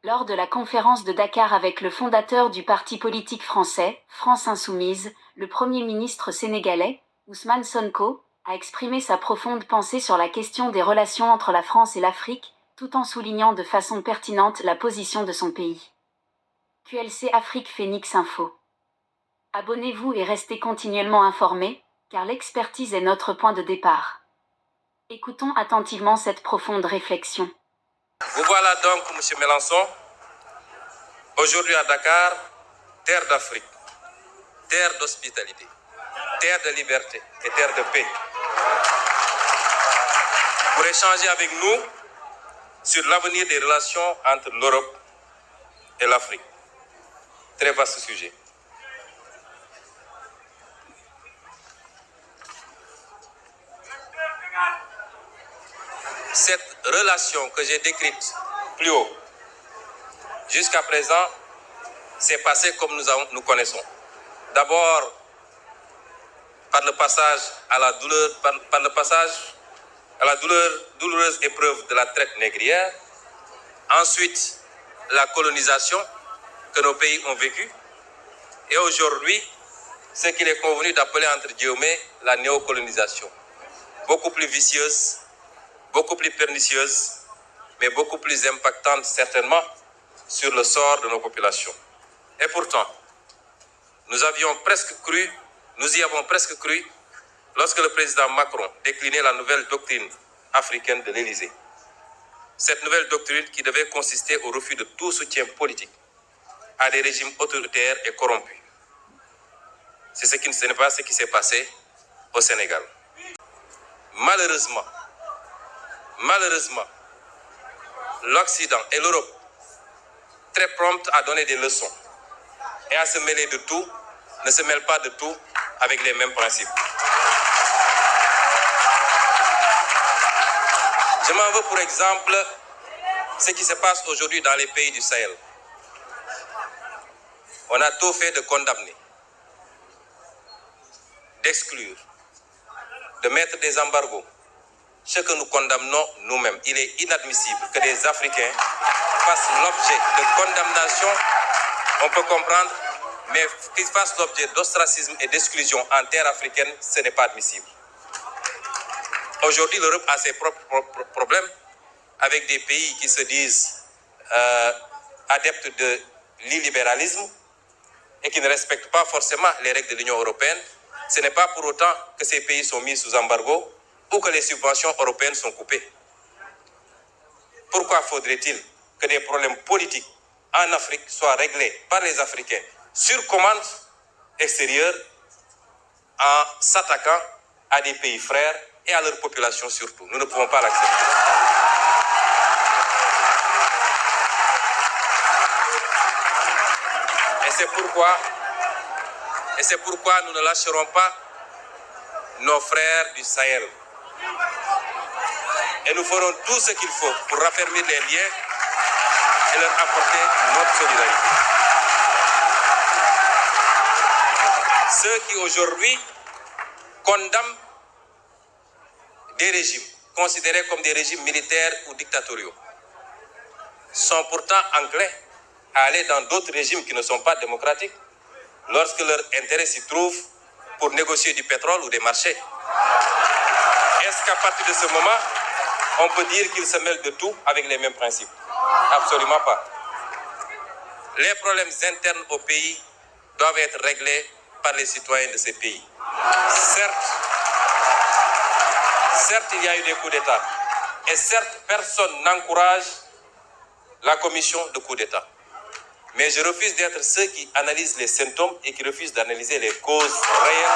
Lors de la conférence de Dakar avec le fondateur du parti politique français, France Insoumise, le Premier ministre sénégalais, Ousmane Sonko, a exprimé sa profonde pensée sur la question des relations entre la France et l'Afrique, tout en soulignant de façon pertinente la position de son pays. QLC Afrique Phoenix Info. Abonnez-vous et restez continuellement informés, car l'expertise est notre point de départ. Écoutons attentivement cette profonde réflexion. Vous voilà donc, M. Mélenchon, aujourd'hui à Dakar, terre d'Afrique, terre d'hospitalité, terre de liberté et terre de paix, pour échanger avec nous sur l'avenir des relations entre l'Europe et l'Afrique. Très vaste sujet. Cette relation que j'ai décrite plus haut, jusqu'à présent, s'est passée comme nous connaissons. D'abord, par le passage à la douloureuse épreuve de la traite négrière. Ensuite, la colonisation que nos pays ont vécue. Et aujourd'hui, ce qu'il est convenu d'appeler entre guillemets la néocolonisation. Beaucoup plus vicieuse, beaucoup plus pernicieuse, mais beaucoup plus impactante certainement sur le sort de nos populations. Et pourtant, nous y avons presque cru lorsque le président Macron déclinait la nouvelle doctrine africaine de l'Élysée. Cette nouvelle doctrine qui devait consister au refus de tout soutien politique à des régimes autoritaires et corrompus. Ce n'est pas ce qui s'est passé au Sénégal. Malheureusement, l'Occident et l'Europe, très promptes à donner des leçons et à se mêler de tout, ne se mêlent pas de tout avec les mêmes principes. Je m'en veux pour exemple ce qui se passe aujourd'hui dans les pays du Sahel. On a tout fait de condamner, d'exclure, de mettre des embargos. Ce que nous condamnons nous-mêmes. Il est inadmissible que des Africains fassent l'objet de condamnation, on peut comprendre, mais qu'ils fassent l'objet d'ostracisme et d'exclusion en terre africaine, ce n'est pas admissible. Aujourd'hui, l'Europe a ses propres problèmes avec des pays qui se disent adeptes de l'illibéralisme et qui ne respectent pas forcément les règles de l'Union européenne. Ce n'est pas pour autant que ces pays sont mis sous embargo ou que les subventions européennes sont coupées. Pourquoi faudrait-il que des problèmes politiques en Afrique soient réglés par les Africains sur commande extérieure en s'attaquant à des pays frères et à leur population surtout? Nous ne pouvons pas l'accepter. Et c'est pourquoi nous ne lâcherons pas nos frères du Sahel. Et nous ferons tout ce qu'il faut pour raffermir les liens et leur apporter notre solidarité. Ceux qui aujourd'hui condamnent des régimes considérés comme des régimes militaires ou dictatoriaux sont pourtant enclins à aller dans d'autres régimes qui ne sont pas démocratiques lorsque leur intérêt s'y trouve pour négocier du pétrole ou des marchés. Est-ce qu'à partir de ce moment, on peut dire qu'ils se mêlent de tout avec les mêmes principes? Absolument pas. Les problèmes internes au pays doivent être réglés par les citoyens de ces pays. Certes, il y a eu des coups d'État. Et certes, personne n'encourage la commission de coups d'État. Mais je refuse d'être ceux qui analysent les symptômes et qui refusent d'analyser les causes réelles.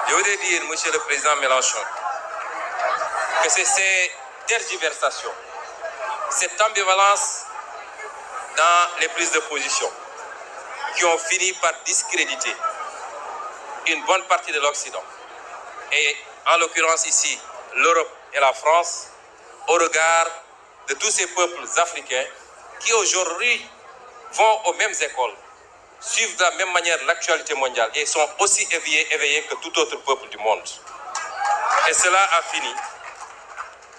Je voudrais dire, Monsieur le Président Mélenchon, que c'est ces tergiversations, cette ambivalence dans les prises de position qui ont fini par discréditer une bonne partie de l'Occident, et en l'occurrence ici l'Europe et la France, au regard de tous ces peuples africains qui aujourd'hui vont aux mêmes écoles, suivent de la même manière l'actualité mondiale et sont aussi éveillés que tout autre peuple du monde. Et cela a fini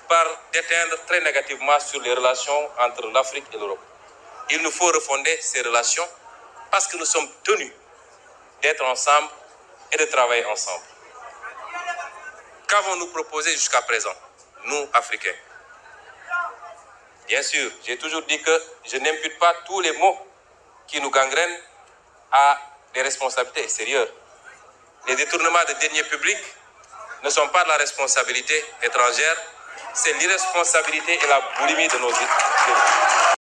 par déteindre très négativement sur les relations entre l'Afrique et l'Europe. Il nous faut refonder ces relations parce que nous sommes tenus d'être ensemble et de travailler ensemble. Qu'avons-nous proposé jusqu'à présent, nous, Africains? Bien sûr, j'ai toujours dit que je n'impute pas tous les maux qui nous gangrènent à des responsabilités extérieures. Les détournements de deniers publics ne sont pas de la responsabilité étrangère, c'est l'irresponsabilité et la boulimie de nos dirigeants.